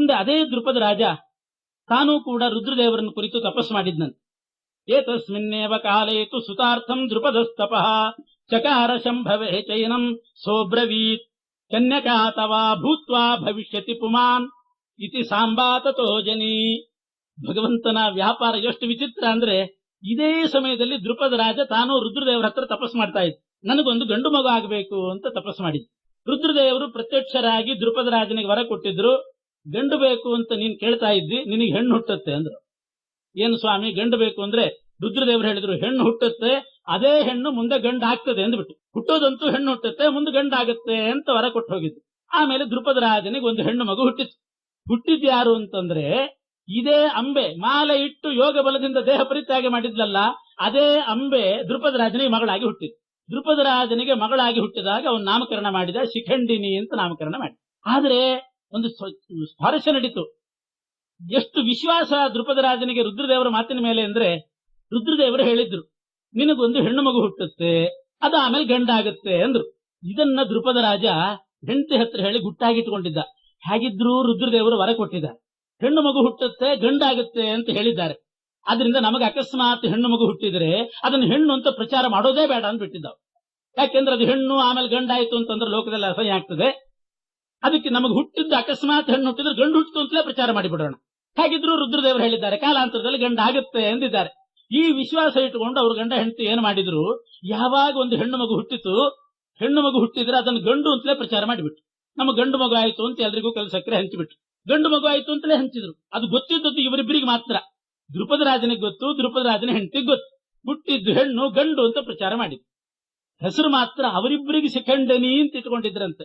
ಮುಂದೆ ಅದೇ ದ್ರುಪದ ರಾಜ ತಾನೂ ಕೂಡ ರುದ್ರದೇವರನ್ನು ಕುರಿತು ತಪಸ್ಸು ಮಾಡಿದ್ನಂತೆ. ಏತಸ್ಮಿನ್ನೇವ ಕಾಲೇತು ಸುತಾರ್ಥಂ ದ್ರುಪದಸ್ತಪಃ ಚಕಾರ ಶಂಭವೇ ಚೈನಂ ಸೋಬ್ರವೀತ್ ಕನ್ಯಕಾ ತವಾ ಭೂತ್ವಾ ಭವಿಷ್ಯತಿ ಪುಮಾನ್ ಇತಿ ಸಾಂಬಾತತೋ ಜನಿ. ಭಗವಂತನ ವ್ಯಾಪಾರ ಎಷ್ಟು ವಿಚಿತ್ರ ಅಂದ್ರೆ, ಇದೇ ಸಮಯದಲ್ಲಿ ದ್ರುಪದ ರಾಜ ತಾನು ರುದ್ರದೇವರ ಹತ್ರ ತಪಸ್ಸು ಮಾಡ್ತಾ ಇದ್ದ. ನನಗೊಂದು ಗಂಡು ಮಗು ಆಗಬೇಕು ಅಂತ ತಪಸ್ಸು ಮಾಡಿದ್ರು. ರುದ್ರದೇವರು ಪ್ರತ್ಯಕ್ಷರಾಗಿ ದ್ರುಪದ ರಾಜನಿಗೆ ವರ ಕೊಟ್ಟಿದ್ರು. ಗಂಡು ಬೇಕು ಅಂತ ನೀನ್ ಕೇಳ್ತಾ ಇದ್ದಿ, ನಿನಗೆ ಹೆಣ್ಣು ಹುಟ್ಟುತ್ತೆ ಅಂದ್ರು. ಏನು ಸ್ವಾಮಿ ಗಂಡು ಬೇಕು ಅಂದ್ರೆ? ರುದ್ರದೇವರು ಹೇಳಿದ್ರು, ಹೆಣ್ಣು ಹುಟ್ಟುತ್ತೆ, ಅದೇ ಹೆಣ್ಣು ಮುಂದೆ ಗಂಡು ಆಗ್ತದೆ ಅಂದ್ಬಿಟ್ಟು. ಹುಟ್ಟೋದಂತೂ ಹೆಣ್ಣು ಹುಟ್ಟುತ್ತೆ, ಮುಂದೆ ಗಂಡಾಗುತ್ತೆ ಅಂತ ವರ ಕೊಟ್ಟು ಹೋಗಿದ್ದು. ಆಮೇಲೆ ದ್ರುಪದ ರಾಜನಿಗೆ ಒಂದು ಹೆಣ್ಣು ಮಗು ಹುಟ್ಟಿತ್ತು. ಹುಟ್ಟಿದ್ಯಾರು ಅಂತಂದ್ರೆ, ಇದೇ ಅಂಬೆ ಮಾಲೆ ಇಟ್ಟು ಯೋಗ ಬಲದಿಂದ ದೇಹ ಪರಿತ್ಯಾಗ ಮಾಡಿದ್ಲಲ್ಲ, ಅದೇ ಅಂಬೆ ದ್ರುಪದ ರಾಜನಿಗೆ ಮಗಳಾಗಿ ಹುಟ್ಟಿದ್ದು. ದ್ರುಪದ ರಾಜನಿಗೆ ಮಗಳಾಗಿ ಹುಟ್ಟಿದಾಗ ಅವನು ನಾಮಕರಣ ಮಾಡಿದ, ಶಿಖಂಡಿನಿ ಅಂತ ನಾಮಕರಣ ಮಾಡಿ. ಆದ್ರೆ ಒಂದು ಸ್ವಾರಸ್ಯ ನಡೀತು. ಎಷ್ಟು ವಿಶ್ವಾಸ ದ್ರುಪದ ರಾಜನಿಗೆ ರುದ್ರದೇವರ ಮಾತಿನ ಮೇಲೆ ಅಂದ್ರೆ, ರುದ್ರದೇವರು ಹೇಳಿದ್ರು, ನಿನಗೊಂದು ಹೆಣ್ಣು ಮಗು ಹುಟ್ಟುತ್ತೆ, ಅದು ಆಮೇಲೆ ಗಂಡಾಗುತ್ತೆ ಅಂದ್ರು. ಇದನ್ನ ದ್ರುಪದ ರಾಜ ಹೆಂಡತಿ ಹತ್ರ ಹೇಳಿ ಗುಟ್ಟಾಗಿಟ್ಟುಕೊಂಡಿದ್ದ. ಹಾಗಿದ್ರು ರುದ್ರದೇವರು ವರ ಕೊಟ್ಟಿದ್ದಾರೆ, ಹೆಣ್ಣು ಮಗು ಹುಟ್ಟುತ್ತೆ, ಗಂಡಾಗುತ್ತೆ ಅಂತ ಹೇಳಿದ್ದಾರೆ. ಆದ್ರಿಂದ ನಮಗೆ ಅಕಸ್ಮಾತ್ ಹೆಣ್ಣು ಮಗು ಹುಟ್ಟಿದ್ರೆ ಅದನ್ನು ಹೆಣ್ಣು ಅಂತ ಪ್ರಚಾರ ಮಾಡೋದೇ ಬೇಡ ಅಂತ ಬಿಟ್ಟಿದ್ದಾವೆ. ಯಾಕೆಂದ್ರೆ ಅದು ಹೆಣ್ಣು ಆಮೇಲೆ ಗಂಡಾಯ್ತು ಅಂತಂದ್ರೆ ಲೋಕದಲ್ಲಿ ಅಸಹ್ಯ ಆಗ್ತದೆ. ಅದಕ್ಕೆ ನಮಗೆ ಹುಟ್ಟಿದ್ದು ಅಕಸ್ಮಾತ್ ಹೆಣ್ಣು ಹುಟ್ಟಿದ್ರೆ ಗಂಡು ಹುಟ್ಟಿತು ಅಂತಲೇ ಪ್ರಚಾರ ಮಾಡಿಬಿಡೋಣ. ಹಾಗಿದ್ರು ರುದ್ರದೇವರು ಹೇಳಿದ್ದಾರೆ, ಕಾಲಾಂತರದಲ್ಲಿ ಗಂಡ ಆಗುತ್ತೆ ಎಂದಿದ್ದಾರೆ. ಈ ವಿಶ್ವಾಸ ಇಟ್ಟುಕೊಂಡು ಅವ್ರ ಗಂಡ ಹೆಂಡತಿ ಏನ್ ಮಾಡಿದ್ರು, ಯಾವಾಗ ಒಂದು ಹೆಣ್ಣು ಮಗು ಹುಟ್ಟಿತು, ಹೆಣ್ಣು ಮಗು ಹುಟ್ಟಿದ್ರೆ ಅದನ್ನು ಗಂಡು ಅಂತಲೇ ಪ್ರಚಾರ ಮಾಡಿಬಿಟ್ಟು, ನಮಗೆ ಗಂಡು ಮಗು ಆಯ್ತು ಅಂತ ಎಲ್ರಿಗೂ ಕಲ್ ಸಕ್ಕರೆ ಹಂಚಿಬಿಟ್ರು. ಗಂಡು ಮಗು ಆಯ್ತು ಅಂತಲೇ ಹಂಚಿದ್ರು. ಅದು ಗೊತ್ತಿದ್ದದ್ದು ಇವರಿಬ್ಬರಿಗೆ ಮಾತ್ರ. ದ್ರುಪದ ರಾಜನಿಗೆ ಗೊತ್ತು, ದ್ರುಪದ ರಾಜನ ಹೆಂಡತಿಗೆ ಗೊತ್ತು. ಹುಟ್ಟಿದ್ದು ಹೆಣ್ಣು, ಗಂಡು ಅಂತ ಪ್ರಚಾರ ಮಾಡಿದ್ರು. ಹೆಸರು ಮಾತ್ರ ಅವರಿಬ್ಬರಿಗೆ ಶಿಖಂಡಿನಿ ಅಂತ ಇಟ್ಕೊಂಡಿದ್ರಂತೆ.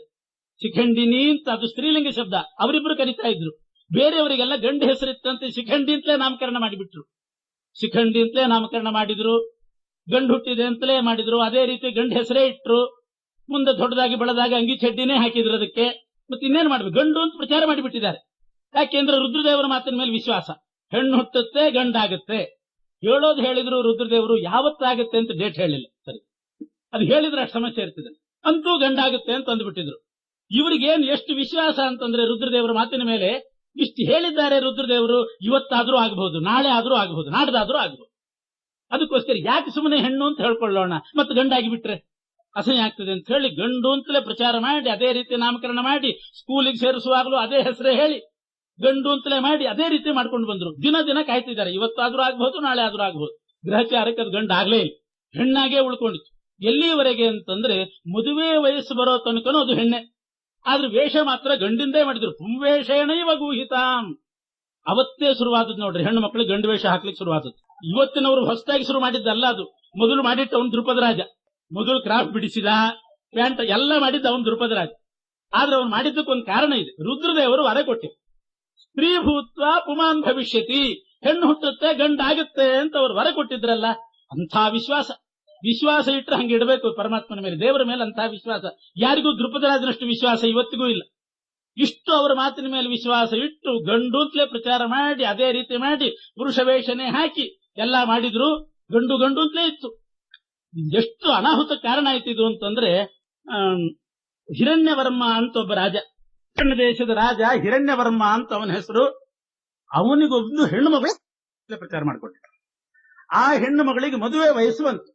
ಶಿಖಂಡಿನಿ ಅಂತ ಅದು ಸ್ತ್ರೀಲಿಂಗ ಶಬ್ದ, ಅವರಿಬ್ಬರು ಕರೀತಾ ಇದ್ರು. ಬೇರೆಯವರಿಗೆಲ್ಲ ಗಂಡು ಹೆಸರಿತ್ತಂತೆ, ಶಿಖಂಡಿ ಅಂತಲೇ ನಾಮಕರಣ ಮಾಡಿಬಿಟ್ರು. ಶಿಖಂಡಿ ಅಂತಲೇ ನಾಮಕರಣ ಮಾಡಿದ್ರು, ಗಂಡು ಹುಟ್ಟಿದೆ ಅಂತಲೇ ಮಾಡಿದ್ರು. ಅದೇ ರೀತಿ ಗಂಡು ಹೆಸರೇ ಇಟ್ರು. ಮುಂದೆ ದೊಡ್ಡದಾಗಿ ಬೆಳೆದಾಗ ಅಂಗಿ ಚಡ್ಡಿನೇ ಹಾಕಿದ್ರು ಅದಕ್ಕೆ. ಮತ್ತೆ ಇನ್ನೇನು ಮಾಡ್ಬೇಕು, ಗಂಡು ಅಂತ ಪ್ರಚಾರ ಮಾಡಿಬಿಟ್ಟಿದ್ದಾರೆ. ಯಾಕೆಂದ್ರೆ ರುದ್ರದೇವರ ಮಾತಿನ ಮೇಲೆ ವಿಶ್ವಾಸ. ಹೆಣ್ಣು ಹುಟ್ಟುತ್ತೆ, ಗಂಡಾಗುತ್ತೆ. ಹೇಳೋದು ಹೇಳಿದ್ರು ರುದ್ರದೇವರು, ಯಾವತ್ತಾಗುತ್ತೆ ಅಂತ ಡೇಟ್ ಹೇಳಿಲ್ಲ. ಸರಿ, ಅದು ಹೇಳಿದ್ರೆ ಅಷ್ಟು ಸಮಸ್ಯೆ ಇರ್ತದೆ. ಅಂತೂ ಗಂಡಾಗುತ್ತೆ ಅಂತ ಅಂದ್ಬಿಟ್ಟಿದ್ರು. ಇವ್ರಿಗೇನು ಎಷ್ಟು ವಿಶ್ವಾಸ ಅಂತಂದ್ರೆ ರುದ್ರದೇವರ ಮಾತಿನ ಮೇಲೆ ಇಷ್ಟು ಹೇಳಿದ್ದಾರೆ ರುದ್ರದೇವರು, ಇವತ್ತಾದ್ರೂ ಆಗಬಹುದು, ನಾಳೆ ಆದ್ರೂ ಆಗಬಹುದು, ನಾಡ್ದಾದ್ರೂ ಆಗಬಹುದು. ಅದಕ್ಕೋಸ್ಕರ ಯಾಕೆ ಸುಮ್ಮನೆ ಹೆಣ್ಣು ಅಂತ ಹೇಳ್ಕೊಳ್ಳೋಣ, ಮತ್ತೆ ಗಂಡಾಗಿ ಬಿಟ್ರೆ ಅಸಹ್ಯ ಆಗ್ತದೆ ಅಂತ ಹೇಳಿ ಗಂಡು ಅಂತಲೇ ಪ್ರಚಾರ ಮಾಡಿ, ಅದೇ ರೀತಿ ನಾಮಕರಣ ಮಾಡಿ, ಸ್ಕೂಲಿಗೆ ಸೇರಿಸುವಾಗಲೂ ಅದೇ ಹೆಸರೇ ಹೇಳಿ ಗಂಡು ಅಂತಲೇ ಮಾಡಿ ಅದೇ ರೀತಿ ಮಾಡ್ಕೊಂಡು ಬಂದ್ರು. ದಿನ ದಿನ ಕಾಯ್ತಿದ್ದಾರೆ, ಇವತ್ತಾದ್ರೂ ಆಗಬಹುದು, ನಾಳೆ ಆದ್ರೂ ಆಗಬಹುದು. ಗ್ರಹಚಾರಕ್ಕೆ ಅದು ಗಂಡು ಆಗ್ಲೇ ಇಲ್ಲ, ಹೆಣ್ಣಾಗೇ ಉಳ್ಕೊಂಡಿತ್ತು. ಎಲ್ಲಿವರೆಗೆ ಅಂತಂದ್ರೆ ಮದುವೆ ವಯಸ್ಸು ಬರೋ ತನಕನೂ ಅದು ಹೆಣ್ಣೆ. ಆದ್ರೆ ವೇಷ ಮಾತ್ರ ಗಂಡಿಂದೇ ಮಾಡಿದ್ರು. ಪುಂವೇಷೇಣೈವ ಗೂಹಿತಾಂ. ಅವತ್ತೇ ಶುರುವಾದದ್ದು ನೋಡ್ರಿ, ಹೆಣ್ಣು ಮಕ್ಕಳು ಗಂಡು ವೇಷ ಹಾಕ್ಲಿಕ್ಕೆ ಶುರುವಾದದ್ದು. ಇವತ್ತಿನವರು ಹೊಸದಾಗಿ ಶುರು ಮಾಡಿದ್ದಲ್ಲ, ಅದು ಮೊದಲು ಮಾಡಿಟ್ಟ ಅವನು ದ್ರುಪದ ರಾಜ. ಮೊದಲು ಕ್ರಾಫ್ಟ್ ಬಿಡಿಸಿದ, ಪ್ಯಾಂಟ್ ಎಲ್ಲ ಮಾಡಿದ್ದ ಅವನು ದ್ರುಪದ ರಾಜ. ಆದ್ರೆ ಅವನು ಮಾಡಿದ್ದಕ್ಕೊಂದು ಕಾರಣ ಇದೆ. ರುದ್ರದೇವರು ವರ ಕೊಟ್ಟಿರು, ಸ್ತ್ರೀ ಭೂತ್ವ ಪುಮಾನ್ ಭವಿಷ್ಯತಿ, ಹೆಣ್ಣು ಹುಟ್ಟುತ್ತೆ, ಗಂಡಾಗುತ್ತೆ ಅಂತ ಅವರು ವರ ಕೊಟ್ಟಿದ್ರಲ್ಲ. ಅಂಥ ವಿಶ್ವಾಸ ಇಟ್ಟರೆ ಹಂಗೆ ಇಡಬೇಕು ಪರಮಾತ್ಮನ ಮೇಲೆ, ದೇವರ ಮೇಲೆ. ಅಂತಹ ವಿಶ್ವಾಸ ಯಾರಿಗೂ ದ್ರುಪದರಾಜನಷ್ಟು ವಿಶ್ವಾಸ ಇವತ್ತಿಗೂ ಇಲ್ಲ. ಇಷ್ಟು ಅವರ ಮಾತಿನ ಮೇಲೆ ವಿಶ್ವಾಸ ಇಟ್ಟು ಗಂಡು ಅಂತಲೇ ಪ್ರಚಾರ ಮಾಡಿ, ಅದೇ ರೀತಿ ಮಾಡಿ ಪುರುಷ ವೇಷನೆ ಹಾಕಿ ಎಲ್ಲ ಮಾಡಿದ್ರು. ಗಂಡು ಅಂತಲೇ ಇತ್ತು. ಎಷ್ಟು ಅನಾಹುತ ಕಾರಣ ಆಯ್ತಿದು ಅಂತಂದ್ರೆ, ಹಿರಣ್ಯವರ್ಮ ಅಂತ ಒಬ್ಬ ರಾಜ, ದಕ್ಷಿಣ ದೇಶದ ರಾಜ ಹಿರಣ್ಯವರ್ಮ ಅಂತ ಅವನ ಹೆಸರು. ಅವನಿಗೊಬ್ಬನು ಹೆಣ್ಣು ಮಗಳು ಪ್ರಚಾರ ಮಾಡಿಕೊಟ್ಟ. ಆ ಹೆಣ್ಣು ಮಗಳಿಗೆ ಮದುವೆ ವಯಸ್ಸು ಬಂತು.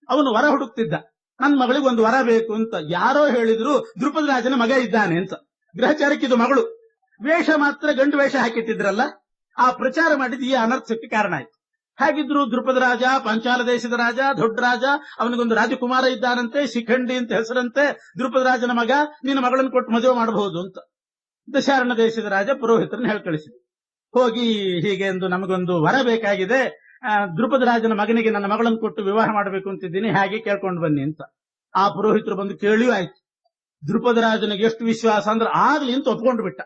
ಅವನು ವರ ಹುಡುಕ್ತಿದ್ದ, ನನ್ನ ಮಗಳಿಗೆ ಒಂದು ವರ ಬೇಕು ಅಂತ. ಯಾರೋ ಹೇಳಿದ್ರು ದ್ರುಪದ ರಾಜನ ಮಗ ಇದ್ದಾನೆ ಅಂತ. ಗ್ರಹಚಾರಕ್ಕಿದು ಮಗಳು, ವೇಷ ಮಾತ್ರ ಗಂಡು ವೇಷ ಹಾಕಿಟ್ಟಿದ್ರಲ್ಲ, ಆ ಪ್ರಚಾರ ಮಾಡಿದ ಈ ಅನರ್ಥಕ್ಕೆ ಕಾರಣ ಆಯ್ತು. ಹಾಗಿದ್ರು ದ್ರುಪದ ರಾಜ ಪಾಂಚಾಲ ದೇಶದ ರಾಜ, ದೊಡ್ಡ ರಾಜ, ಅವನಿಗೊಂದು ರಾಜಕುಮಾರ ಇದ್ದಾನಂತೆ, ಶಿಖಂಡಿ ಅಂತ ಹೆಸರಂತೆ. ದ್ರುಪದ ರಾಜನ ಮಗ, ನಿನ್ನ ಮಗಳನ್ನು ಕೊಟ್ಟು ಮದುವೆ ಮಾಡಬಹುದು ಅಂತ ದಶಾರಣ ದೇಶದ ರಾಜ ಪುರೋಹಿತರನ್ನ ಹೇಳಿ ಕಳಿಸಿದ. ಹೋಗಿ ಹೀಗೆ ಎಂದು ನಮಗೊಂದು ವರ ಬೇಕಾಗಿದೆ, ದ್ರುಪದ ರಾಜನ ಮಗನಿಗೆ ನನ್ನ ಮಗಳನ್ನು ಕೊಟ್ಟು ವಿವಾಹ ಮಾಡಬೇಕು ಅಂತಿದ್ದೀನಿ, ಹಾಗೆ ಕೇಳ್ಕೊಂಡು ಬನ್ನಿ ಅಂತ. ಆ ಪುರೋಹಿತರು ಬಂದು ಕೇಳಿಯೂ ಆಯ್ತು. ದ್ರುಪದ ರಾಜನಿಗೆ ಎಷ್ಟು ವಿಶ್ವಾಸ ಅಂದ್ರೆ ಆಗ್ಲಿ ಅಂತ ಒಪ್ಕೊಂಡು ಬಿಟ್ಟ.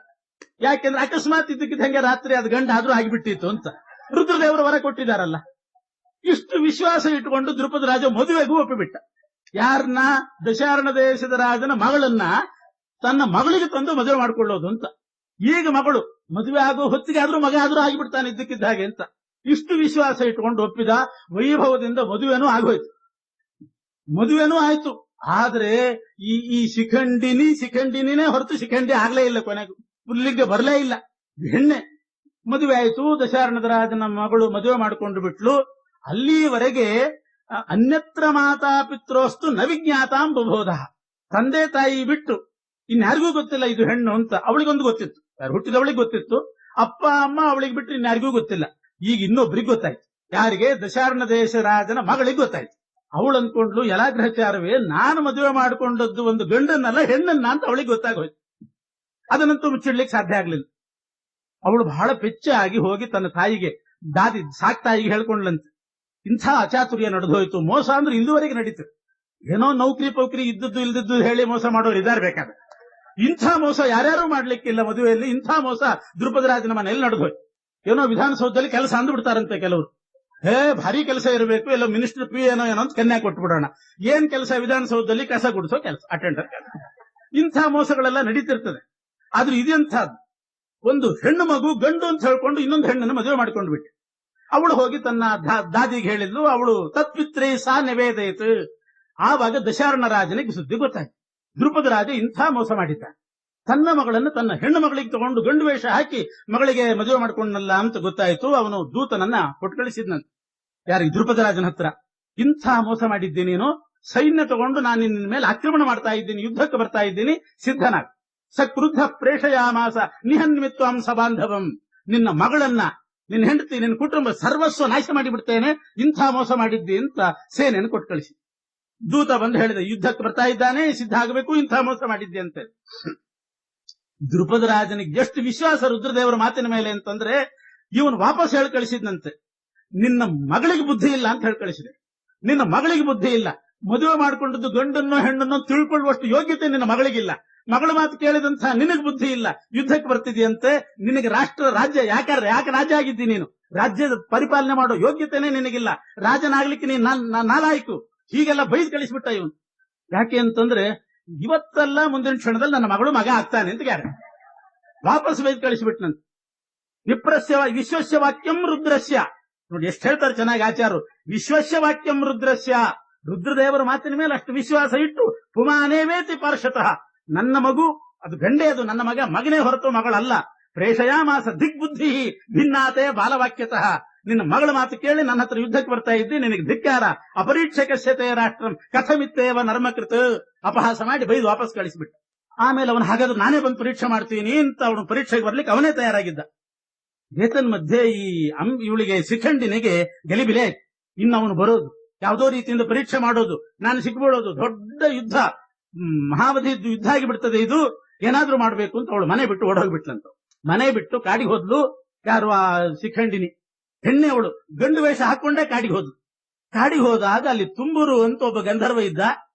ಯಾಕೆಂದ್ರೆ ಅಕಸ್ಮಾತ್ ಇದ್ದಕ್ಕಿದ್ದಂಗೆ ರಾತ್ರಿ ಅದು ಗಂಡ ಆದ್ರೂ ಆಗಿಬಿಟ್ಟಿತ್ತು ಅಂತ. ರುದ್ರದೇವರು ವರ ಕೊಟ್ಟಿದ್ದಾರಲ್ಲ, ಇಷ್ಟು ವಿಶ್ವಾಸ ಇಟ್ಟುಕೊಂಡು ದ್ರುಪದ ರಾಜ ಮದುವೆಗೂ ಒಪ್ಪಿಬಿಟ್ಟ. ಯಾರನ್ನ? ದಶಾರಣ ದೇಶದ ರಾಜನ ಮಗಳನ್ನ ತನ್ನ ಮಗಳಿಗೆ ತಂದು ಮದುವೆ ಮಾಡ್ಕೊಳ್ಳೋದು ಅಂತ. ಈಗ ಮಗಳು ಮದುವೆ ಆಗೋ ಹೊತ್ತಿಗೆ ಆದ್ರೂ ಮಗ ಆದ್ರೂ ಆಗಿಬಿಡ್ತಾನೆ ಇದ್ದಕ್ಕಿದ್ದ ಹಾಗೆ ಅಂತ. ಇಷ್ಟು ವಿಶ್ವಾಸ ಇಟ್ಟುಕೊಂಡು ಒಪ್ಪಿದ. ವೈಭವದಿಂದ ಮದುವೆನೂ ಆಗೋಯ್ತು, ಮದುವೆನೂ ಆಯ್ತು. ಆದ್ರೆ ಈ ಶಿಖಂಡಿನೇ ಹೊರತು ಶಿಖಂಡಿ ಆಗ್ಲೇ ಇಲ್ಲ, ಕೊನೆಗೂ ಪುಲ್ಲಿಗೆ ಬರಲೇ ಇಲ್ಲ. ಹೆಣ್ಣೆ ಮದುವೆ ಆಯಿತು. ದಶಾರ್ಣದ ರಾಜನ ಮಗಳು ಮದುವೆ ಮಾಡಿಕೊಂಡು ಬಿಟ್ಲು. ಅಲ್ಲಿವರೆಗೆ ಅನ್ಯತ್ರ ಮಾತಾ ಪಿತ್ರೋಸ್ತು ನ ವಿಜ್ಞಾತಾಂ ಬಬೋಧ. ತಂದೆ ತಾಯಿ ಬಿಟ್ಟು ಇನ್ಯಾರಿಗೂ ಗೊತ್ತಿಲ್ಲ ಇದು ಹೆಣ್ಣು ಅಂತ. ಅವಳಿಗೊಂದು ಗೊತ್ತಿತ್ತು, ಯಾರು ಹುಟ್ಟಿದವಳಿಗೆ ಗೊತ್ತಿತ್ತು. ಅಪ್ಪ ಅಮ್ಮ ಅವಳಿಗೆ ಬಿಟ್ಟು ಇನ್ಯಾರಿಗೂ ಗೊತ್ತಿಲ್ಲ. ಈಗ ಇನ್ನೊಬ್ರಿಗೆ ಗೊತ್ತಾಯ್ತು. ಯಾರಿಗೆ? ದಶಾರ್ಣ ದೇಶ ರಾಜನ ಮಗಳಿಗೆ ಗೊತ್ತಾಯ್ತು. ಅವಳು ಅಂದ್ಕೊಂಡ್ಲು, ಎಲ್ಲ ಗ್ರಹಚಾರವೇ, ನಾನು ಮದುವೆ ಮಾಡಿಕೊಂಡದ್ದು ಒಂದು ಗಂಡನ್ನಲ್ಲ ಹೆಣ್ಣನ್ನ ಅಂತ ಅವಳಿಗೆ ಗೊತ್ತಾಗೋಯ್ತು. ಅದನ್ನಂತೂ ಮುಚ್ಚಿಡ್ಲಿಕ್ಕೆ ಸಾಧ್ಯ ಆಗ್ಲಿಲ್ಲ. ಅವಳು ಬಹಳ ಪೆಚ್ಚಾಗಿ ಹೋಗಿ ತನ್ನ ತಾಯಿಗೆ, ಸಾಕ್ತಾಯಿಗೆ ಹೇಳ್ಕೊಂಡ್ಲಂತೆ, ಇಂಥ ಅಚಾತುರ್ಯ ನಡೆದೋಯ್ತು. ಮೋಸ ಅಂದ್ರೆ ಇಲ್ಲಿವರೆಗೆ ನಡೀತು. ಏನೋ ನೌಕರಿ ಪೌಕರಿ ಇದ್ದದ್ದು ಇಲ್ದದ್ದು ಹೇಳಿ ಮೋಸ ಮಾಡೋರು ಇದಾರೆ ಬೇಕಾದ್ರೆ. ಇಂಥ ಮೋಸ ಯಾರ್ಯಾರು ಮಾಡ್ಲಿಕ್ಕಿಲ್ಲ ಮದುವೆಯಲ್ಲಿ. ಇಂಥ ಮೋಸ ದ್ರುಪದ ರಾಜನ ಮನೆಯಲ್ಲಿ ನಡೆದೋಯ್ತು. ಏನೋ ವಿಧಾನಸೌಧದಲ್ಲಿ ಕೆಲಸ ಅಂದ್ಬಿಡ್ತಾರಂತೆ ಕೆಲವರು. ಭಾರಿ ಕೆಲಸ ಇರಬೇಕು, ಎಲ್ಲೋ ಮಿನಿಸ್ಟರ್ ಪಿ ಏನೋ ಅಂತ ಕನ್ಯಾ ಕೊಟ್ಬಿಡೋಣ. ಏನ್ ಕೆಲಸ? ವಿಧಾನಸೌಧದಲ್ಲಿ ಕಸ ಗುಡಿಸೋ ಕೆಲಸ, ಅಟೆಂಡರ್ ಕೆಲಸ. ಇಂಥ ಮೋಸಗಳೆಲ್ಲ ನಡೀತಿರ್ತದೆ. ಆದ್ರೆ ಇದೆಂಥದ್ದು, ಒಂದು ಹೆಣ್ಣು ಮಗು ಗಂಡು ಅಂತ ಹೇಳ್ಕೊಂಡು ಇನ್ನೊಂದು ಹೆಣ್ಣನ್ನು ಮದುವೆ ಮಾಡ್ಕೊಂಡು ಬಿಟ್ಟು ಅವಳು ಹೋಗಿ ತನ್ನ ದಾದಿಗೆ ಹೇಳಿದ್ಲು. ಅವಳು ತತ್ಪಿತ್ರೆ ಸಾ ನಿವೇದಯಿತು. ಆವಾಗ ದಶಾರ್ಣ ರಾಜನಿಗೆ ಸುದ್ದಿ ಗೊತ್ತಾಯ್ತು, ದ್ರುಪದ ರಾಜ ಇಂಥ ಮೋಸ ಮಾಡಿದ್ದ. ತನ್ನ ಮಗಳನ್ನು ತನ್ನ ಹೆಣ್ಣು ಮಗಳಿಗೆ ತಗೊಂಡು ಗಂಡು ವೇಷ ಹಾಕಿ ಮಗಳಿಗೆ ಮದುವೆ ಮಾಡ್ಕೊಂಡಲ್ಲ ಅಂತ ಗೊತ್ತಾಯ್ತು. ಅವನು ದೂತನನ್ನ ಕೊಟ್ಟು ಕಳಿಸಿದ್ನಂತೆ. ಯಾರಿಗೆ? ದ್ರುಪದ ರಾಜನ ಹತ್ರ. ಇಂಥ ಮೋಸ ಮಾಡಿದ್ದೀನಿ ನೀನು, ಸೈನ್ಯ ತಗೊಂಡು ನಾನು ನಿನ್ನ ಮೇಲೆ ಆಕ್ರಮಣ ಮಾಡ್ತಾ ಇದ್ದೀನಿ, ಯುದ್ಧಕ್ಕೆ ಬರ್ತಾ ಇದ್ದೀನಿ, ಸಿದ್ಧನಾಗ. ಸಕ್ರುದ್ಧ ಪ್ರೇಷಯಾಮಾಸ ನಿಹನ್ವಿತ್ವಾಂ ಸಬಾಂಧವಂ. ನಿನ್ನ ಮಗಳನ್ನ, ನಿನ್ನ ಹೆಂಡತಿ, ನಿನ್ನ ಕುಟುಂಬ ಸರ್ವಸ್ವ ನಾಶ ಮಾಡಿಬಿಡ್ತೇನೆ, ಇಂಥ ಮೋಸ ಮಾಡಿದ್ದಿ ಅಂತ ಸೇನೆಯನ್ನು ಕೊಟ್ಟು ಕಳಿಸಿ. ದೂತ ಬಂದು ಹೇಳಿದ, ಯುದ್ಧಕ್ಕೆ ಬರ್ತಾ ಇದ್ದಾನೆ, ಸಿದ್ಧ ಆಗಬೇಕು, ಇಂಥ ಮೋಸ ಮಾಡಿದ್ದೆ ಅಂತ. ದ್ರುಪದ ರಾಜನಿಗೆ ಎಷ್ಟು ವಿಶ್ವಾಸ ರುದ್ರದೇವರ ಮಾತಿನ ಮೇಲೆ ಅಂತಂದ್ರೆ, ಇವನು ವಾಪಸ್ ಹೇಳಿ ಕಳಿಸಿದ್ನಂತೆ, ನಿನ್ನ ಮಗಳಿಗೆ ಬುದ್ಧಿ ಇಲ್ಲ ಅಂತ ಹೇಳಿ ಕಳಿಸಿದೆ. ನಿನ್ನ ಮಗಳಿಗೆ ಬುದ್ಧಿ ಇಲ್ಲ, ಮದುವೆ ಮಾಡಿಕೊಂಡದ್ದು ಗಂಡನ್ನೋ ಹೆಣ್ಣನ್ನೋ ತಿಳ್ಕೊಳ್ಳುವಷ್ಟು ಯೋಗ್ಯತೆ ನಿನ್ನ ಮಗಳಿಗಿಲ್ಲ. ಮಗಳ ಮಾತು ಕೇಳಿದಂತಹ ನಿನಗೆ ಬುದ್ಧಿ ಇಲ್ಲ, ಯುದ್ಧಕ್ಕೆ ಬರ್ತಿದೆಯಂತೆ. ನಿನಗೆ ರಾಜ್ಯ ಯಾಕೆ ರಾಜ ಆಗಿದ್ದಿ ನೀನು? ರಾಜ್ಯದ ಪರಿಪಾಲನೆ ಮಾಡೋ ಯೋಗ್ಯತೆನೇ ನಿನಗಿಲ್ಲ, ರಾಜನಾಗ್ಲಿಕ್ಕೆ ನೀನು ನಾಲಾಯ್ಕು. ಹೀಗೆಲ್ಲ ಬೈದು ಕಳಿಸ್ಬಿಟ್ಟ ಇವನು. ಯಾಕೆ ಅಂತಂದ್ರೆ, ಇವತ್ತಲ್ಲ ಮುಂದಿನ ಕ್ಷಣದಲ್ಲಿ ನನ್ನ ಮಗಳು ಮಗ ಆಗ್ತಾನೆ ಅಂತ ಯಾರು ವಾಪಸ್ ಬೈದು ಕಳಿಸ್ಬಿಟ್ನಂತ. ವಿಶ್ವಸ್ಯ ವಾಕ್ಯಂ ರುದ್ರಸ್ಯ. ನೋಡಿ ಎಷ್ಟು ಹೇಳ್ತಾರೆ ಚೆನ್ನಾಗಿ ಆಚಾರ್ಯರು. ವಿಶ್ವಸ್ಯ ವಾಕ್ಯಂ ರುದ್ರಸ್ಯ. ರುದ್ರದೇವರ ಮಾತಿನ ಮೇಲೆ ಅಷ್ಟು ವಿಶ್ವಾಸ ಇಟ್ಟು, ಪುಮಾನೇವೇತಿ ಪಾರ್ಶ್ವತಃ, ನನ್ನ ಮಗು ಅದು ಗಂಡೆ, ಅದು ನನ್ನ ಮಗನೇ ಹೊರತು ಮಗಳಲ್ಲ. ಪ್ರೇಷಯಾಮಾಸ ದಿಗ್ಬುದ್ಧಿ ಭಿನ್ನಾತೆ ಬಾಲವಾಕ್ಯತಃ. ನಿನ್ನ ಮಗಳ ಮಾತು ಕೇಳಿ ನನ್ನ ಹತ್ರ ಯುದ್ಧಕ್ಕೆ ಬರ್ತಾ ಇದ್ದಿ, ನಿನಗೆ ಧಿಕ್ಕಾರ. ಅಪರೀಕ್ಷಕಸ್ಯತೆ ರಾಷ್ಟ್ರಂ ಕಥಮಿತ್ತೇವ ನರ್ಮಕೃತ. ಅಪಹಾಸ ಮಾಡಿ ಬೈದು ವಾಪಸ್ ಕಳಿಸಿಬಿಟ್ಟ. ಆಮೇಲೆ ಅವನು, ಹಾಗಾದ್ರೆ ನಾನೇ ಬಂದು ಪರೀಕ್ಷೆ ಮಾಡ್ತೀನಿ ಅಂತ ಅವನು ಪರೀಕ್ಷೆಗೆ ಬರ್ಲಿಕ್ಕೆ ಅವನೇ ತಯಾರಾಗಿದ್ದ. ಏತನ್ ಮಧ್ಯೆ ಇವಳಿಗೆ ಶಿಖಂಡಿನಿಗೆ ಗಲಿಬಿಲೆ. ಇನ್ನು ಅವನು ಬರೋದು, ಯಾವುದೋ ರೀತಿಯಿಂದ ಪರೀಕ್ಷೆ ಮಾಡೋದು, ನಾನು ಸಿಕ್ಬಿಡೋದು, ದೊಡ್ಡ ಯುದ್ಧ, ಮಹಾವಧಿ ಯುದ್ಧ ಆಗಿಬಿಡ್ತದೆ, ಇದು ಏನಾದ್ರೂ ಮಾಡ್ಬೇಕು ಅಂತ ಅವಳು ಮನೆ ಬಿಟ್ಟು ಓಡೋಗ್ಬಿಟ್ಲಂತ. ಮನೆ ಬಿಟ್ಟು ಕಾಡಿಗೆ ಹೋದ್ಲು. ಯಾರು? ಆ ಶಿಖಂಡಿನಿ ಹೆಣ್ಣೆ. ಅವಳು ಗಂಡು ವೇಷ ಹಾಕೊಂಡೇ ಕಾಡಿಗೆ ಹೋದ್ಲು. ಕಾಡಿಗೆ ಹೋದಾಗ ಅಲ್ಲಿ ತುಂಬುರು ಅಂತ ಒಬ್ಬ ಗಂಧರ್ವ ಇದ್ದ.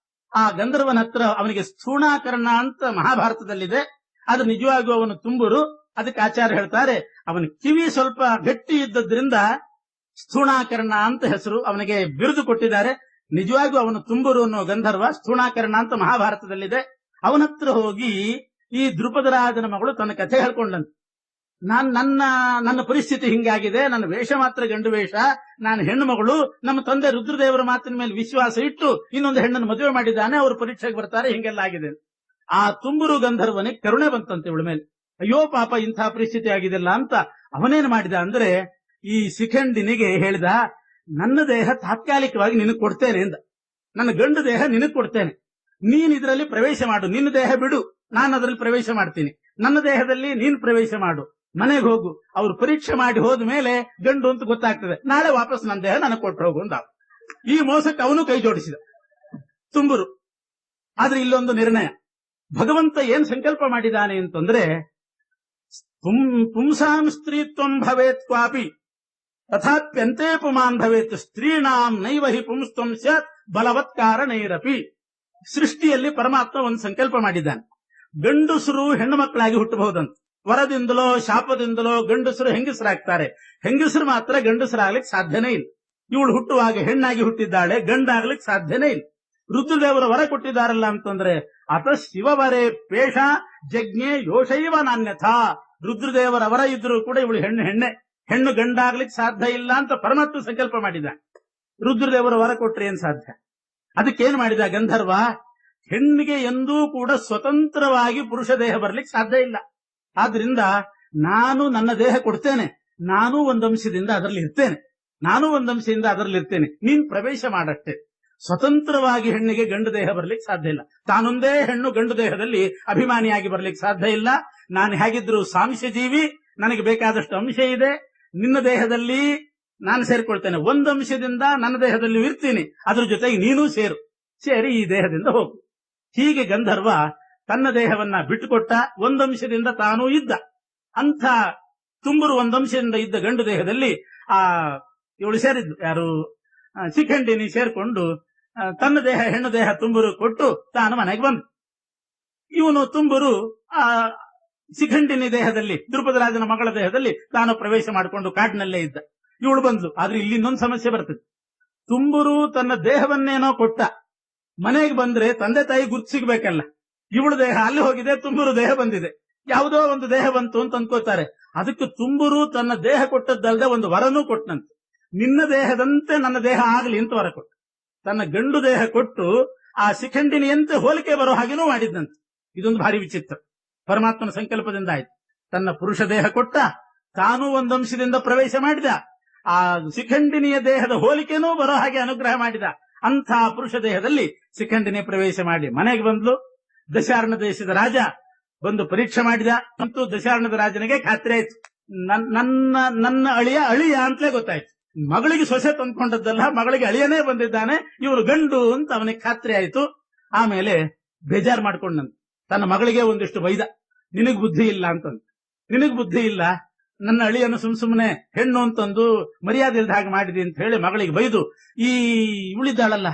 ಆ ಗಂಧರ್ವನ ಹತ್ರ ಅವನಿಗೆ ಸ್ಥೂಣಾಕರ್ಣ ಅಂತ ಮಹಾಭಾರತದಲ್ಲಿದೆ, ಅದು ನಿಜವಾಗಿಯೂ ಅವನು ತುಂಬುರು. ಅದಕ್ಕೆ ಆಚಾರ್ಯ ಹೇಳ್ತಾರೆ, ಅವನ ಕಿವಿ ಸ್ವಲ್ಪ ಗಟ್ಟಿ ಇದ್ದದ್ರಿಂದ ಸ್ಥೂಣಾಕರ್ಣ ಅಂತ ಹೆಸರು, ಅವನಿಗೆ ಬಿರುದು ಕೊಟ್ಟಿದ್ದಾರೆ. ನಿಜವಾಗಿಯೂ ಅವನು ತುಂಬುರು ಅನ್ನೋ ಗಂಧರ್ವ, ಸ್ಥೂಣಾಕರ್ಣ ಅಂತ ಮಹಾಭಾರತದಲ್ಲಿದೆ. ಅವನತ್ರ ಹೋಗಿ ಈ ದ್ರುಪದ ರಾಜನ ಮಗಳು ತನ್ನ ಕಥೆ ಹೇಳ್ಕೊಂಡಂತೆ. ನನ್ನ ಪರಿಸ್ಥಿತಿ ಹಿಂಗಾಗಿದೆ, ನನ್ನ ವೇಷ ಮಾತ್ರ ಗಂಡು ವೇಷ, ನಾನು ಹೆಣ್ಣು ಮಗಳು, ನಮ್ಮ ತಂದೆ ರುದ್ರದೇವರ ಮಾತಿನ ಮೇಲೆ ವಿಶ್ವಾಸ ಇಟ್ಟು ಇನ್ನೊಂದು ಹೆಣ್ಣನ್ನು ಮದುವೆ ಮಾಡಿದ್ದಾನೆ, ಅವರು ಪರೀಕ್ಷೆಗೆ ಬರ್ತಾರೆ, ಹಿಂಗೆಲ್ಲ ಆಗಿದೆ. ಆ ತುಂಬುರು ಗಂಧರ್ವನಿಗೆ ಕರುಣೆ ಬಂತಂತೆ ಇವಳ ಮೇಲೆ. ಅಯ್ಯೋ ಪಾಪ, ಇಂಥ ಪರಿಸ್ಥಿತಿ ಆಗಿದೆಲ್ಲ ಅಂತ ಅವನೇನು ಮಾಡಿದ ಅಂದ್ರೆ, ಈ ಶಿಖಂಡಿನಿಗೆ ಹೇಳಿದ, ನನ್ನ ದೇಹ ತಾತ್ಕಾಲಿಕವಾಗಿ ನಿನಗೆ ಕೊಡ್ತೇನೆ ಎಂದ. ನನ್ನ ಗಂಡು ದೇಹ ನಿನಗೆ ಕೊಡ್ತೇನೆ, ನೀನ್ ಇದರಲ್ಲಿ ಪ್ರವೇಶ ಮಾಡು. ನಿನ್ನ ದೇಹ ಬಿಡು, ನಾನು ಅದರಲ್ಲಿ ಪ್ರವೇಶ ಮಾಡ್ತೀನಿ. ನನ್ನ ದೇಹದಲ್ಲಿ ನೀನು ಪ್ರವೇಶ ಮಾಡು, ಮನೆಗೆ ಹೋಗು. ಅವ್ರು ಪರೀಕ್ಷೆ ಮಾಡಿ ಹೋದ ಮೇಲೆ ಗಂಡು ಅಂತ ಗೊತ್ತಾಗ್ತದೆ, ನಾಳೆ ವಾಪಸ್ ನನ್ನ ದೇಹ ನನಗೆ ಕೊಟ್ಟು ಹೋಗು ಅಂತ. ಈ ಮೋಸಕ್ಕೆ ಅವನು ಕೈ ಜೋಡಿಸಿದ ತುಂಬುರು. ಆದ್ರೆ ಇಲ್ಲೊಂದು ನಿರ್ಣಯ, ಭಗವಂತ ಏನ್ ಸಂಕಲ್ಪ ಮಾಡಿದ್ದಾನೆ ಅಂತಂದ್ರೆ, ಪುಂಸಾಂ ಸ್ತ್ರೀತ್ವಂ ಭವೇತ್ ಕ್ವಾಪಿ ತಥಾಪ್ಯಂತೆ ಪುಮಾನ್ ಭವೇತ್ ಸ್ತ್ರೀಣಾಂ ನೈವ ಹಿ ಪುಂಸ್ತ್ವಂ ಸ್ಯಾತ್ ಬಲವತ್ಕಾರಣೈರಪಿ. ಸೃಷ್ಟಿಯಲ್ಲಿ ಪರಮಾತ್ಮ ಒಂದು ಸಂಕಲ್ಪ ಮಾಡಿದ್ದಾನೆ, ಗಂಡಸರು ಹೆಣ್ಣು ಮಕ್ಕಳಾಗಿ ಹುಟ್ಟಬಹುದಂತ. ವರದಿಂದಲೋ ಶಾಪದಿಂದಲೋ ಗಂಡಸರು ಹೆಂಗಸರಾಗ್ತಾರೆ, ಹೆಂಗಸರು ಮಾತ್ರ ಗಂಡಸರಾಗ್ಲಿಕ್ಕೆ ಸಾಧ್ಯನೇ ಇಲ್ಲ. ಇವಳು ಹುಟ್ಟುವಾಗ ಹೆಣ್ಣಾಗಿ ಹುಟ್ಟಿದ್ದಾಳೆ, ಗಂಡಾಗ್ಲಿಕ್ಕೆ ಸಾಧ್ಯನೇ ಇಲ್ಲ. ರುದ್ರದೇವರ ವರ ಕೊಟ್ಟಿದ್ದಾರಲ್ಲ ಅಂತಂದ್ರೆ, ಅತ ಶಿವವರೇ ಪೇಷ ಜಜ್ಞೆ ಯೋಷೈವ ನಾನ್ಯಥಾ. ರುದ್ರದೇವರ ವರ ಇದ್ರೂ ಕೂಡ ಇವಳು ಹೆಣ್ಣು ಗಂಡಾಗ್ಲಿಕ್ಕೆ ಸಾಧ್ಯ ಇಲ್ಲ ಅಂತ ಪರಮಾತ್ಮ ಸಂಕಲ್ಪ ಮಾಡಿದ. ರುದ್ರದೇವರ ವರ ಕೊಟ್ರೆ ಏನ್ ಸಾಧ್ಯ? ಅದಕ್ಕೇನ್ ಮಾಡಿದ ಗಂಧರ್ವ, ಹೆಣ್ಣಿಗೆ ಎಂದೂ ಕೂಡ ಸ್ವತಂತ್ರವಾಗಿ ಪುರುಷ ದೇಹ ಬರ್ಲಿಕ್ಕೆ ಸಾಧ್ಯ ಇಲ್ಲ. ಆದ್ರಿಂದ ನಾನು ನನ್ನ ದೇಹ ಕೊಡ್ತೇನೆ, ನಾನೂ ಒಂದಂಶದಿಂದ ಅದರಲ್ಲಿ ಇರ್ತೇನೆ, ನೀನ್ ಪ್ರವೇಶ ಮಾಡಷ್ಟೇ. ಸ್ವತಂತ್ರವಾಗಿ ಹೆಣ್ಣಿಗೆ ಗಂಡು ದೇಹ ಬರ್ಲಿಕ್ಕೆ ಸಾಧ್ಯ ಇಲ್ಲ. ತಾನೊಂದೇ ಹೆಣ್ಣು ಗಂಡು ದೇಹದಲ್ಲಿ ಅಭಿಮಾನಿಯಾಗಿ ಬರ್ಲಿಕ್ಕೆ ಸಾಧ್ಯ ಇಲ್ಲ. ನಾನು ಹೇಗಿದ್ರು ಸಾಂಶ ಜೀವಿ, ನನಗೆ ಬೇಕಾದಷ್ಟು ಅಂಶ ಇದೆ. ನಿನ್ನ ದೇಹದಲ್ಲಿ ನಾನು ಸೇರ್ಕೊಳ್ತೇನೆ, ಒಂದು ಅಂಶದಿಂದ ನನ್ನ ದೇಹದಲ್ಲಿ ಇರ್ತೀನಿ, ಅದ್ರ ಜೊತೆಗೆ ನೀನೂ ಸೇರಿ ಈ ದೇಹದಿಂದ ಹೋಗು. ಹೀಗೆ ಗಂಧರ್ವ ತನ್ನ ದೇಹವನ್ನ ಬಿಟ್ಟುಕೊಟ್ಟ, ಒಂದಂಶದಿಂದ ತಾನೂ ಇದ್ದ. ಅಂಥ ತುಂಬರು ಒಂದಂಶದಿಂದ ಇದ್ದ ಗಂಡು ದೇಹದಲ್ಲಿ ಆ ಇವಳು ಸೇರಿದ್ದು, ಯಾರು ಶಿಖಂಡಿನಿ ಸೇರ್ಕೊಂಡು ತನ್ನ ದೇಹ ಹೆಣ್ಣು ದೇಹ ತುಂಬರು ಕೊಟ್ಟು ತಾನು ಮನೆಗೆ ಬಂದು, ಇವನು ತುಂಬರು ಆ ಶಿಖಂಡಿನಿ ದೇಹದಲ್ಲಿ, ದ್ರುಪದ ರಾಜನ ಮಗಳ ದೇಹದಲ್ಲಿ ತಾನು ಪ್ರವೇಶ ಮಾಡಿಕೊಂಡು ಕಾಡಿನಲ್ಲೇ ಇದ್ದ. ಇವಳು ಬಂದ್ಲು. ಆದ್ರೆ ಇಲ್ಲಿ ಇನ್ನೊಂದು ಸಮಸ್ಯೆ ಬರ್ತದೆ. ತುಂಬರು ತನ್ನ ದೇಹವನ್ನೇನೋ ಕೊಟ್ಟ, ಮನೆಗೆ ಬಂದ್ರೆ ತಂದೆ ತಾಯಿ ಗುರ್ತು ಸಿಗ್ಬೇಕಲ್ಲ. ಇವಳು ದೇಹ ಅಲ್ಲಿ ಹೋಗಿದೆ, ತುಂಬರು ದೇಹ ಬಂದಿದೆ, ಯಾವುದೋ ಒಂದು ದೇಹ ಬಂತು ಅಂತ ಅನ್ಕೋತಾರೆ. ಅದಕ್ಕೆ ತುಂಬರು ತನ್ನ ದೇಹ ಕೊಟ್ಟದ್ದಲ್ಲದೆ ಒಂದು ವರನೂ ಕೊಟ್ಟನಂತೆ. ನಿನ್ನ ದೇಹದಂತೆ ನನ್ನ ದೇಹ ಆಗಲಿ ಅಂತ ವರ ಕೊಟ್ಟು, ತನ್ನ ಗಂಡು ದೇಹ ಕೊಟ್ಟು ಆ ಶಿಖಂಡಿನಿಯಂತೆ ಹೋಲಿಕೆ ಬರೋ ಹಾಗೇನೂ ಮಾಡಿದ್ದಂತೆ. ಇದೊಂದು ಭಾರಿ ವಿಚಿತ್ರ. ಪರಮಾತ್ಮನ ಸಂಕಲ್ಪದಿಂದ ಆಯ್ತು. ತನ್ನ ಪುರುಷ ದೇಹ ಕೊಟ್ಟ, ತಾನೂ ಒಂದಂಶದಿಂದ ಪ್ರವೇಶ ಮಾಡಿದ, ಆ ಶಿಖಂಡಿನಿಯ ದೇಹದ ಹೋಲಿಕೆನೂ ಬರೋ ಹಾಗೆ ಅನುಗ್ರಹ ಮಾಡಿದ. ಅಂಥ ಪುರುಷ ದೇಹದಲ್ಲಿ ಶಿಖಂಡಿನಿ ಪ್ರವೇಶ ಮಾಡಿ ಮನೆಗೆ ಬಂದ್ಲು. ದಶಾರ್ಣ ದೇಶದ ರಾಜ ಬಂದು ಪರೀಕ್ಷೆ ಮಾಡಿದ. ಅಂತೂ ದಶಾರ್ಣದ ರಾಜನಿಗೆ ಖಾತ್ರಿ ಆಯ್ತು, ನನ್ನ ಅಳಿಯ ಅಂತಲೇ ಗೊತ್ತಾಯ್ತು. ಮಗಳಿಗೆ ಸೊಸೆ ತಂದ್ಕೊಂಡದ್ದಲ್ಲ, ಮಗಳಿಗೆ ಅಳಿಯನೇ ಬಂದಿದ್ದಾನೆ, ಇವರು ಗಂಡು ಅಂತ ಅವನಿಗೆ ಖಾತ್ರಿ ಆಯ್ತು. ಆಮೇಲೆ ಬೇಜಾರು ಮಾಡ್ಕೊಂಡಂತ ತನ್ನ ಮಗಳಿಗೆ ಒಂದಿಷ್ಟು ಬೈದ. ನಿನಗ್ ಬುದ್ಧಿ ಇಲ್ಲ ಅಂತಂದು, ನಿನಗ್ ಬುದ್ಧಿ ಇಲ್ಲ, ನನ್ನ ಅಳಿಯನ್ನು ಸುಮ್ನೆ ಹೆಣ್ಣು ಅಂತಂದು ಮರ್ಯಾದೆ ಇಲ್ದ ಹಾಗೆ ಮಾಡಿದೆ ಅಂತ ಹೇಳಿ ಮಗಳಿಗೆ ಬೈದು, ಈ ಉಳಿದಾಳಲ್ಲ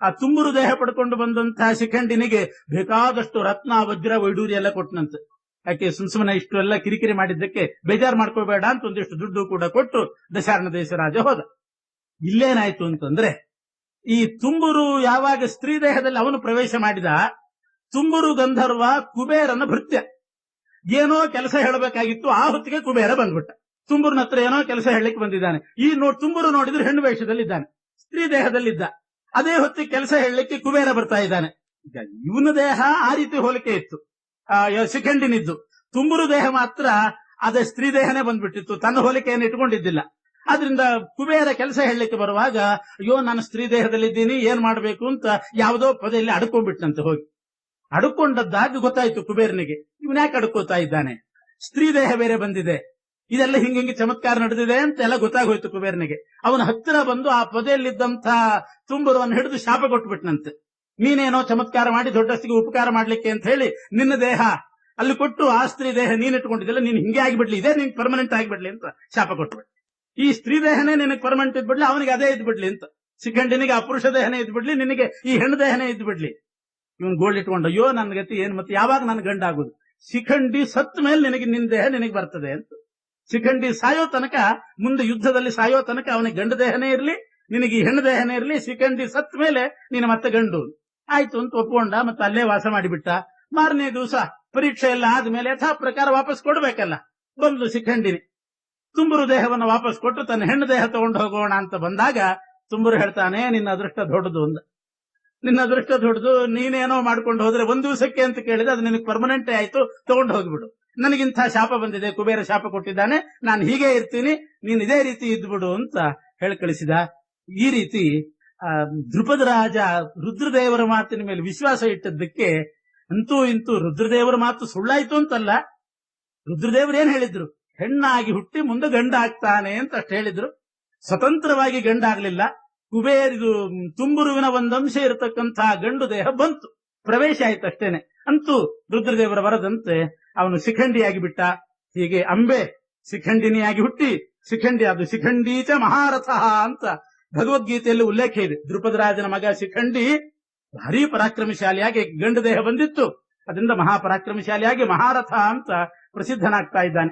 ಆ ತುಂಬುರು ದೇಹ ಪಡ್ಕೊಂಡು ಬಂದಂತಹ ಶಿಖಂಡಿನಿಗೆ ಬೇಕಾದಷ್ಟು ರತ್ನ ವಜ್ರ ವೈಡೂರಿ ಎಲ್ಲ ಕೊಟ್ಟನಂತೆ. ಯಾಕೆ ಸುಮ್ನೆ ಇಷ್ಟು ಎಲ್ಲ ಕಿರಿಕಿರಿ ಮಾಡಿದ್ದಕ್ಕೆ ಬೇಜಾರು ಮಾಡ್ಕೋಬೇಡ ಅಂತ ಒಂದಿಷ್ಟು ದುಡ್ಡು ಕೂಡ ಕೊಟ್ಟು ದಶಾರ್ಣ ದೇಶ ರಾಜ ಹೋದ. ಇಲ್ಲೇನಾಯ್ತು ಅಂತಂದ್ರೆ, ಈ ತುಂಬುರು ಯಾವಾಗ ಸ್ತ್ರೀ ದೇಹದಲ್ಲಿ ಅವನು ಪ್ರವೇಶ ಮಾಡಿದ, ತುಂಬುರು ಗಂಧರ್ವ ಕುಬೇರನ ಭೃತ್ಯ. ಏನೋ ಕೆಲಸ ಹೇಳಬೇಕಾಗಿತ್ತು, ಆ ಹೊತ್ತಿಗೆ ಕುಬೇರ ಬಂದ್ಬಿಟ್ಟ. ತುಂಬುರ್ನ ಹತ್ರ ಏನೋ ಕೆಲಸ ಹೇಳಲಿಕ್ಕೆ ಬಂದಿದ್ದಾನೆ. ಈ ತುಂಬುರು ನೋಡಿದ್ರೆ ಹೆಣ್ಣು ವೇಷದಲ್ಲಿದ್ದಾನೆ, ಸ್ತ್ರೀ ದೇಹದಲ್ಲಿದ್ದ. ಅದೇ ಹೊತ್ತಿಗೆ ಕೆಲಸ ಹೇಳಲಿಕ್ಕೆ ಕುಬೇರ ಬರ್ತಾ ಇದ್ದಾನೆ. ಈಗ ಇವನ ದೇಹ ಆ ರೀತಿ ಹೋಲಿಕೆ ಇತ್ತು, ಶಿಖಂಡಿನಿದ್ದು. ತುಂಬುರು ದೇಹ ಮಾತ್ರ ಅದೇ ಸ್ತ್ರೀ ದೇಹನೇ ಬಂದ್ಬಿಟ್ಟಿತ್ತು, ತನ್ನ ಹೋಲಿಕೆಯನ್ನು ಇಟ್ಕೊಂಡಿದ್ದಿಲ್ಲ. ಆದ್ರಿಂದ ಕುಬೇರ ಕೆಲಸ ಹೇಳಲಿಕ್ಕೆ ಬರುವಾಗ, ಅಯ್ಯೋ ನಾನು ಸ್ತ್ರೀ ದೇಹದಲ್ಲಿದ್ದೀನಿ, ಏನ್ ಮಾಡ್ಬೇಕು ಅಂತ ಯಾವುದೋ ಪದೆಯಲ್ಲಿ ಅಡ್ಕೊಂಡ್ಬಿಟ್ನಂತೆ. ಹೋಗಿ ಅಡ್ಕೊಂಡದ್ದಾಗಿ ಗೊತ್ತಾಯ್ತು ಕುಬೇರನಿಗೆ. ಇವನ್ಯಾಕೆ ಅಡ್ಕೋತಾ ಇದ್ದಾನೆ, ಸ್ತ್ರೀ ದೇಹ ಬೇರೆ ಬಂದಿದೆ, ಇದೆಲ್ಲ ಹಿಂಗೆ ಚಮತ್ಕಾರ ನಡೆದಿದೆ ಅಂತ ಎಲ್ಲ ಗೊತ್ತಾಗೋಯ್ತು ಕುಬೇರನಿಗೆ. ಅವನ ಹತ್ತಿರ ಬಂದು ಆ ಪೊದೆಯಲ್ಲಿದ್ದಂಥ ತುಂಬುರವನ್ನು ಹಿಡಿದು ಶಾಪ ಕೊಟ್ಬಿಟ್ನಂತೆ. ನೀನೇನೋ ಚಮತ್ಕಾರ ಮಾಡಿ ದೊಡ್ಡಸ್ತಿಗೆ ಉಪಕಾರ ಮಾಡ್ಲಿಕ್ಕೆ ಅಂತ ಹೇಳಿ ನಿನ್ನ ದೇಹ ಅಲ್ಲಿ ಕೊಟ್ಟು ಆ ಸ್ತ್ರೀ ದೇಹ ನೀನ್ ಇಟ್ಕೊಂಡಿದ್ದಲ್ಲ, ನೀನ್ ಹಿಂಗೆ ಆಗಿಬಿಡ್ಲಿ, ಇದೇ ನಿನ್ ಪರ್ಮನೆಂಟ್ ಆಗಿಬಿಡ್ಲಿ ಅಂತ ಶಾಪ ಕೊಟ್ಬಿಡ್ಲಿ. ಈ ಸ್ತ್ರೀ ದೇಹನೇ ನಿನಗೆ ಪರ್ಮನೆಂಟ್ ಇದ್ಬಿಡ್ಲಿ, ಅವನಿಗೆ ಅದೇ ಇದ್ಬಿಡ್ಲಿ ಅಂತ. ಶಿಖಂಡಿನಿಗೆ ಆ ಪುರುಷ ದೇಹನೇ ಇದ್ಬಿಡ್ಲಿ, ನಿನಗೆ ಈ ಹೆಣ್ಣು ದೇಹನೇ ಇದ್ಬಿಡ್ಲಿ. ಇವನ್ ಗೋಲ್ಡ್ ಇಟ್ಕೊಂಡು, ಅಯ್ಯೋ ನನ್ನ ಗತಿ ಏನ್, ಮತ್ತೆ ಯಾವಾಗ ನನ್ ಗಂಡ ಆಗುದು, ಶಿಖಂಡಿ ಸತ್ ಮೇಲೆ ನಿನಗೆ ನಿನ್ನ ದೇಹ ನಿನಗೆ ಬರ್ತದೆ ಅಂತ. ಶಿಖಂಡಿ ಸಾಯೋ ತನಕ, ಮುಂದೆ ಯುದ್ಧದಲ್ಲಿ ಸಾಯೋ ತನಕ ಅವನಿಗೆ ಗಂಡು ದೇಹನೇ ಇರ್ಲಿ, ನಿನಗೆ ಈ ಹೆಣ್ಣು ದೇಹನೇ ಇರ್ಲಿ, ಶಿಖಂಡಿ ಸತ್ ಮೇಲೆ ನೀನು ಮತ್ತೆ ಗಂಡು ಆಯ್ತು ಅಂತ ಒಪ್ಕೊಂಡ. ಮತ್ತೆ ಅಲ್ಲೇ ವಾಸ ಮಾಡಿಬಿಟ್ಟ. ಮಾರನೇ ದಿವಸ ಪರೀಕ್ಷೆ ಎಲ್ಲ ಆದ್ಮೇಲೆ ಯಥಾ ಪ್ರಕಾರ ವಾಪಸ್ ಕೊಡ್ಬೇಕಲ್ಲ, ಬಂದ್ಲು ಶಿಖಂಡಿನಿ. ತುಂಬುರು ದೇಹವನ್ನು ವಾಪಸ್ ಕೊಟ್ಟು ತನ್ನ ಹೆಣ್ಣು ದೇಹ ತಗೊಂಡು ಹೋಗೋಣ ಅಂತ ಬಂದಾಗ ತುಂಬುರು ಹೇಳ್ತಾನೆ, ನಿನ್ನ ಅದೃಷ್ಟ ದೊಡ್ಡದು ಅಂದ. ನಿನ್ನ ಅದೃಷ್ಟ ದೊಡ್ಡದು, ನೀನೇನೋ ಮಾಡ್ಕೊಂಡು ಹೋದ್ರೆ ಒಂದ್ ದಿವಸಕ್ಕೆ ಅಂತ ಕೇಳಿದ್ರೆ ಅದು ನಿನಗೆ ಪರ್ಮನೆಂಟೇ ಆಯ್ತು, ತಗೊಂಡು ಹೋಗ್ಬಿಡು. ನನಗಿಂತ ಶಾಪ ಬಂದಿದೆ, ಕುಬೇರ ಶಾಪ ಕೊಟ್ಟಿದ್ದಾನೆ, ನಾನು ಹೀಗೆ ಇರ್ತೀನಿ, ನೀನ್ ಇದೇ ರೀತಿ ಇದ್ಬಿಡು ಅಂತ ಹೇಳಿ ಕಳಿಸಿದ. ಈ ರೀತಿ ದ್ರುಪದ ರಾಜ ರುದ್ರದೇವರ ಮಾತಿನ ಮೇಲೆ ವಿಶ್ವಾಸ ಇಟ್ಟದ್ದಕ್ಕೆ ಅಂತೂ ಇಂತೂ ರುದ್ರದೇವರ ಮಾತು ಸುಳ್ಳಾಯ್ತು ಅಂತಲ್ಲ. ರುದ್ರದೇವರು ಏನ್ ಹೇಳಿದ್ರು, ಹೆಣ್ಣಾಗಿ ಹುಟ್ಟಿ ಮುಂದೆ ಗಂಡ ಆಗ್ತಾನೆ ಅಂತ ಅಷ್ಟು ಹೇಳಿದ್ರು. ಸ್ವತಂತ್ರವಾಗಿ ಗಂಡ ಆಗ್ಲಿಲ್ಲ. ಕುಬೇರಿದು ತುಂಬುರುವಿನ ಒಂದಂಶ ಇರತಕ್ಕಂಥ ಗಂಡು ದೇಹ ಬಂತು, ಪ್ರವೇಶ ಆಯ್ತು ಅಷ್ಟೇನೆ. ಅಂತೂ ರುದ್ರದೇವರ ವರದಂತೆ ಅವನು ಶಿಖಂಡಿಯಾಗಿ ಬಿಟ್ಟ. ಹೀಗೆ ಅಂಬೆ ಶಿಖಂಡಿನಿಯಾಗಿ ಹುಟ್ಟಿ ಅದು ಶಿಖಂಡೀಚ ಮಹಾರಥ ಅಂತ ಭಗವದ್ಗೀತೆಯಲ್ಲಿ ಉಲ್ಲೇಖ ಇದೆ. ದ್ರುಪದ ರಾಜನ ಮಗ ಶಿಖಂಡಿ ಭಾರೀ ಪರಾಕ್ರಮಶಾಲಿಯಾಗಿ ಗಂಡು ದೇಹ ಬಂದಿತ್ತು, ಅದರಿಂದ ಮಹಾಪರಾಕ್ರಮಶಾಲಿಯಾಗಿ ಮಹಾರಥ ಅಂತ ಪ್ರಸಿದ್ಧನಾಗ್ತಾ ಇದ್ದಾನೆ.